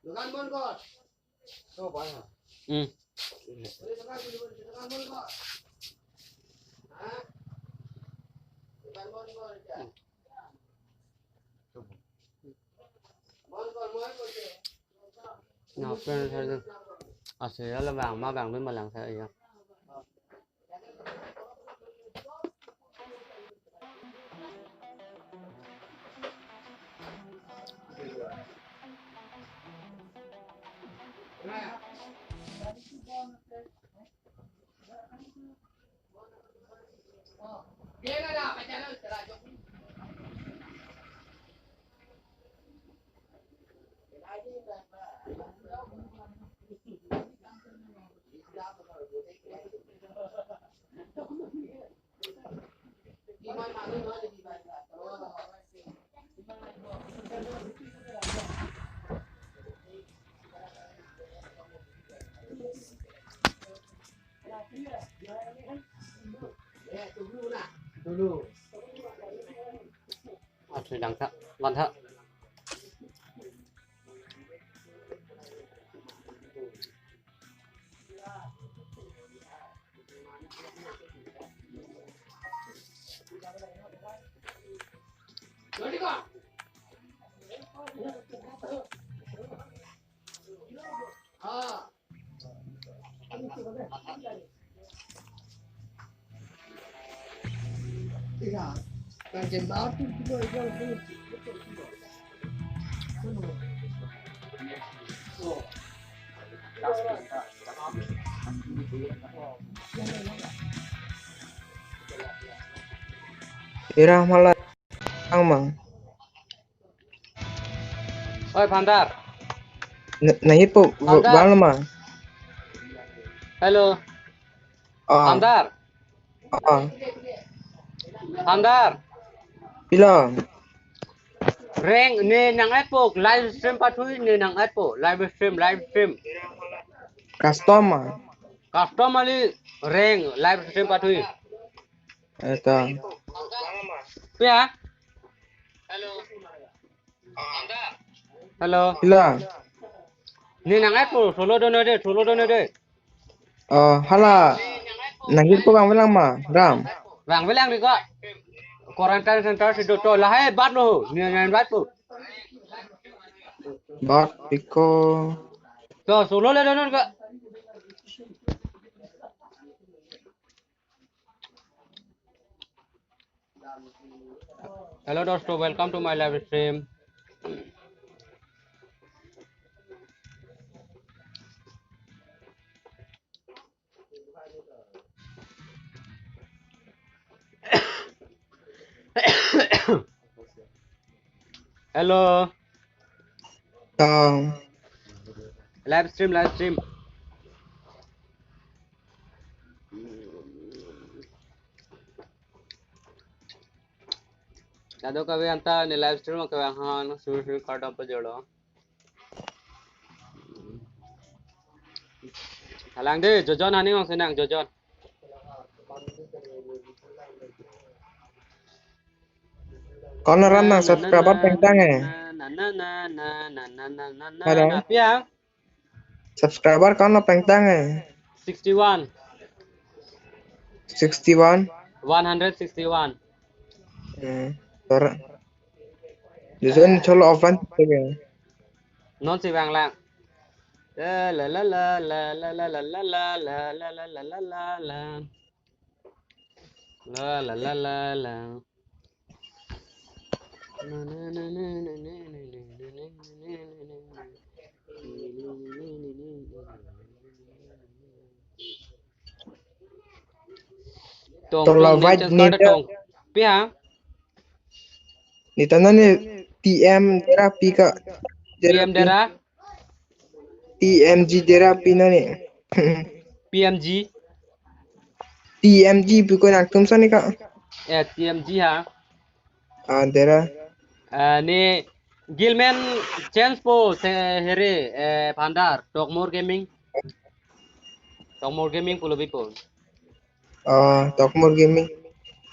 Bukan mon kok. Tuh, Pak. Ngapain saya? Aslinya lah bang, mah bang bên mà làm sao vậy? Dulu. Asli đằng thợ, văn thợ. Iya. Bagian bawah tuh juga Irah malah mang. Ôi Phandar, Nahi po bal ma. hello, Phandar, Phandar. Pila. Reng ne nang Apple live stream pathui ne nang Apple live stream. Customer. Customer li reng live stream pathui. Eta. Ya. Hello. Phandar. Hello. Pila. Ne nang Apple solo dono de. Hala. Nahi po bang bilang ma. Ram. Vàng với lang đi gọi. Quarantine center thì to là hay bắt luôn, nhìn bắt luôn. Bot piko. Rồi solo lên đó gọi. Hello dosto, welcome to my live stream. Hello. Live stream. Kado kabe anta ni live stream kabe han suru kata pa jodo. Halang de jojon ani ngong senang jojon. Kau ram na subscriber pengtang Hello. Pia. Subscriber kau pengtang 61. 61. 161. Tor. Disun cholo offline ke. Non si vàng lạng. La la la la la la la la la la la la la la la la la. La la la la la. Tolong white nih. Pia. Nita nani TM terapi ka. PM dera. TMG terapi nani. PMG. TMG bukan aktum sani ka. TMG ha. Dera. Ni Gilman chance po se here Phandar Talkmore Gaming pulo bipo. Talkmore gaming.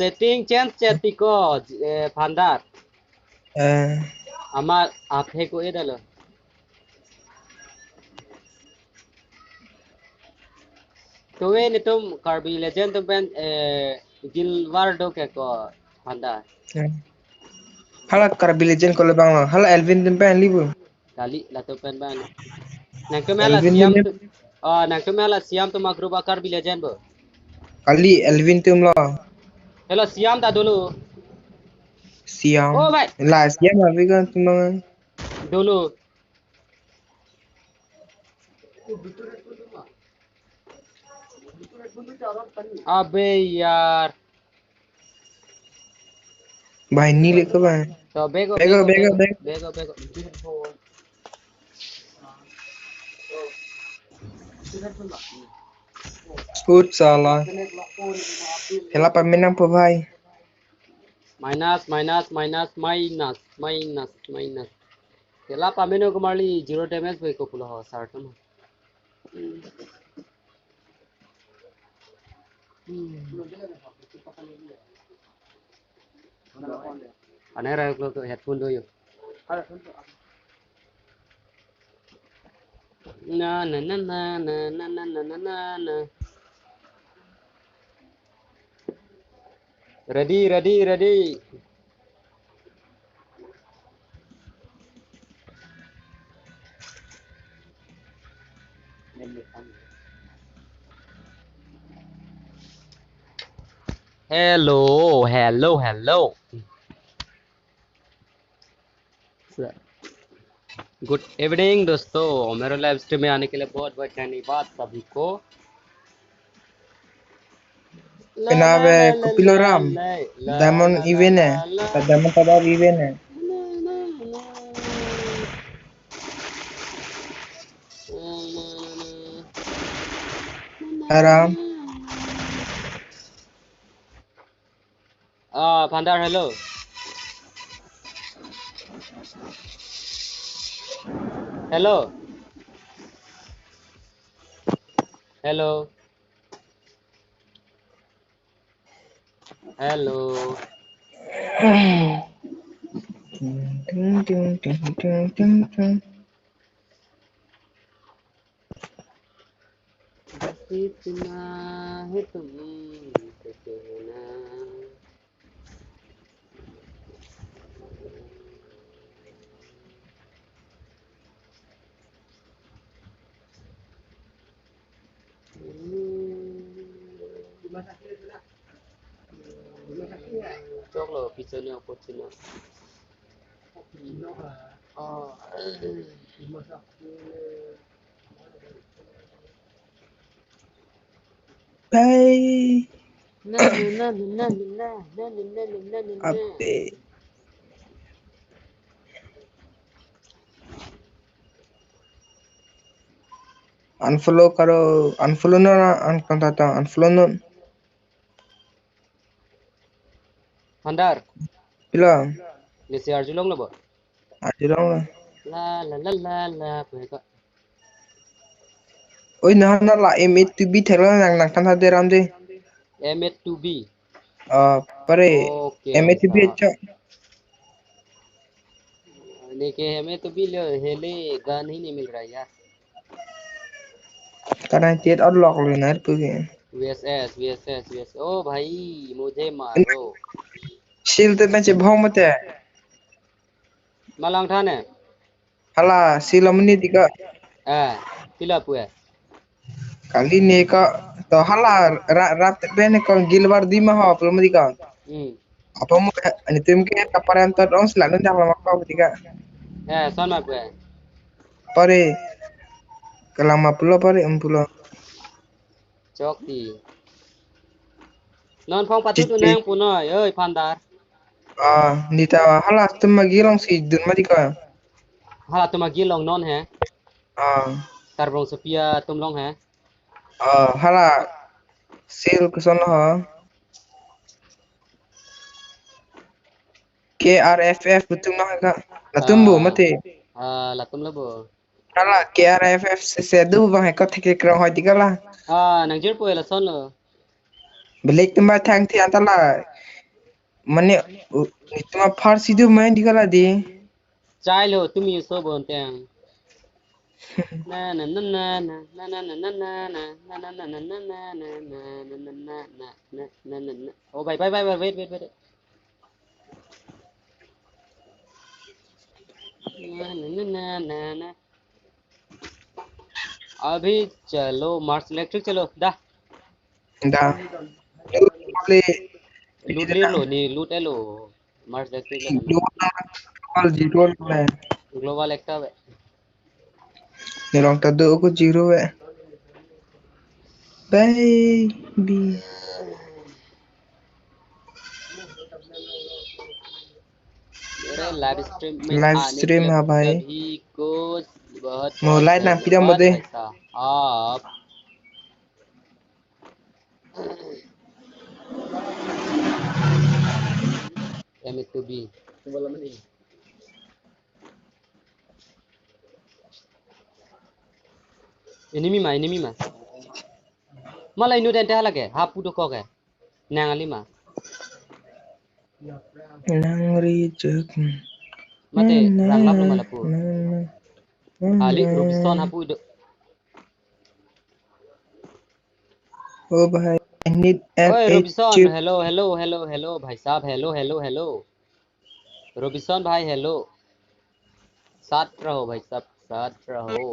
setting change chatiko pandar. Ama aphe ko edalo. तो वे नहीं तुम Karbi legend तो pen गिलवार्डो के को pandar. Hala karbi legend ko bang lo. Hala Elvin tempen libu. Kali lah tu pen ban. Nang tu mela Elvin siam tempen tu. Nang tu mela siam tu makruba karbi legend bo. kali Elvin tum lo. Hello siam dah dulu. Siam. Oh baik. Lah siam tapi kan tumang. Dulu. Abe यार. Bahai ni lek ke bang. तो बेगो Bego बेगो bego बेगो bego. बेगो बेगो Sud salah. Hela pemenang po bhai. Minus minus minus minus minus minus केला पामेनो कुमारली 0 damage पे को पुला हो सार्टम अने रहा है तो हेडफोन दो यो ना ना ना ना ना ना ना ना ना ना ना ready ready ready hello hello hello good evening दोस्तों मेरे लाइव स्ट्रीम में आने के लिए बहुत बहुत धन्यवाद सभी को ला ला Penabe ला ला kupilo ला ram. ला ला Diamond ला ला event ला ला eh. Diamond tabab event eh. Ram. Pandar hello hello hello hello Ting ting ting ting ting ting. बस इतना है तुमसे कहना chok lo pichanya pochina Bye. na na na na na na na na na na na Update. Unfollow karo. Unfollow na unfollow no. Pandar Pila. nisi arjulong lo bo Ajurang lah. la la la la la mereka Oi nah la M8 to be thela nang tan de ram de. M8 B Pare okay भाई M8 to be साहब अच्छा. लेकिन हमें तो भी हेले gun ही नहीं मिल रहा यार Karena tiat और lock लेना है पुगे. VSS VSS VSS ओ भाई मुझे मारो Shield te na che bhong mate. malang thane Hala silamni tika. pila puya Kali ni ka to hala rat ben ko gilbar di ma ho pelum tika. hmm Apa mo ani tim ke kaparan tar ong sila nun dak lama kau tika. son ma puya Pare kelama pulo pare pulo. chok ti non phong patu tu Cici. nang puno ơi pandar Nita hala tum ma gilong si dun ma tika. hala tu magi long non hai Ah tarbong sophia tum long hai hala sil kusono ho. KRFF betul mah kak. Natumbu mati. la tum labo Hala KRFF sedu bang ko thike krong hoy tika lah. nang jir puya la son lo Belik tempat thang thi antala Mane itma Farsi do main dikala di. Child हो तुम ये सब बोलते हैं ना ना ना ना ना ना ना ना ना ना ना ना ना ना ना ना ना ना ओ भाई भाई भाई वेट वेट वेट ना ना ना ना अभी चलो मार्स इलेक्ट्रिक चलो दा Da. Kali लूट ले लो नहीं लूट लो मार्स इलेक्ट्रिक लो ना kal zero le. Global active Nilong tado ko zero baby. मेरे लाइव स्ट्रीम में Live आने के stream लिए ha bhai. सभी को बहुत Mo बहुत light na pidam धन्यवाद bode. भाई साहब M2B enemy ma मलाई नु देन्टे हालाके हापु दो कोके नांगाली मा Nangri jek. mate ranglap lo malapu ali robinson hapu do Oh bhai. I need ओए F8 robinson chip. Hello hello hello hello भाई साहब हेलो हेलो हेलो robinson भाई हेलो साथ रहो भाई सब साथ रहो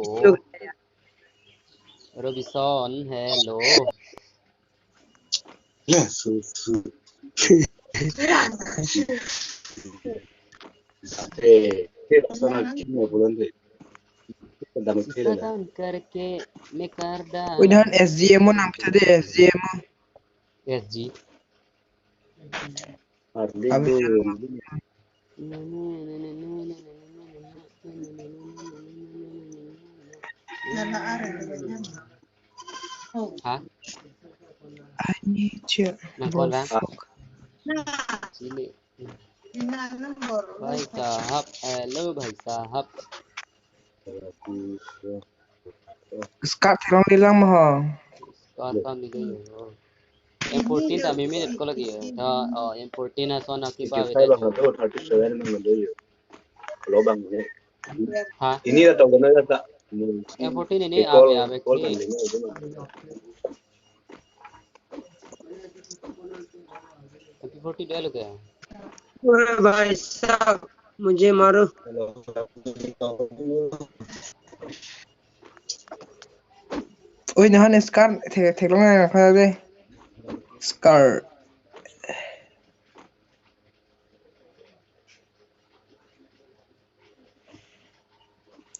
robinson हेलो शीशा डाउन करके मैं कर Uy डाल dahan SGM mo nang pisa de SGM mo. SG Abi हाँ I need you. nangkon Bro bang fuck. sini भाई साहब हेलो भाई साहब Skat lang nilang mo ha. Confirm di gay हो M14 ta minute ko lagi ta M14 na so na kiba weda jo ha Ini atau benar kata M14 ini call abe call ki kan ini M14 deh lo kya ओए भाई साहब मुझे मारो Uy dahan skat tek lang na pisa de. Scar.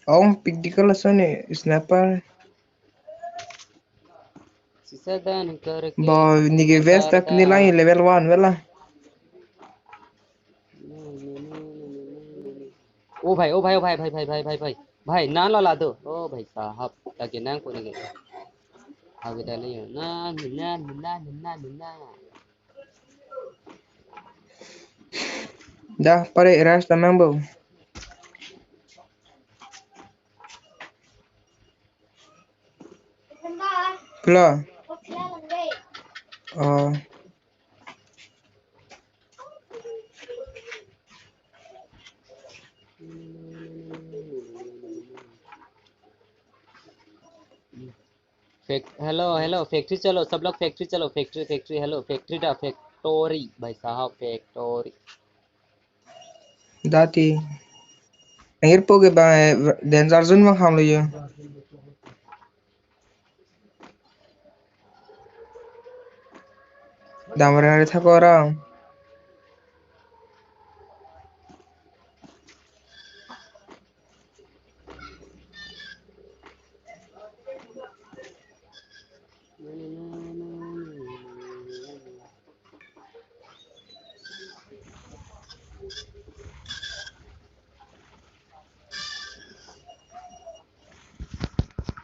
Oh, pigdikal aso ni sniper. शीशा दान करके Ba nige मैं vest tak करदा nilang level 1 wala. ओ भाई ओ भाई ओ भाई भाई भाई भाई भाई भाई भाई ना ला दो ओ भाई साहब lagi nang ko lagi abe dali na na na na na Dah pare rush tamang bo. Pula. Oh. Hello hello factory चलो सब लोग फैक्ट्री चलो फैक्ट्री फैक्ट्री हेलो फैक्ट्री टा फैक्टोरी भाई साहब फैक्टोरी Dati. Angir po ke ba Denzar Zun ma kham lo yo. Damar na thako ra.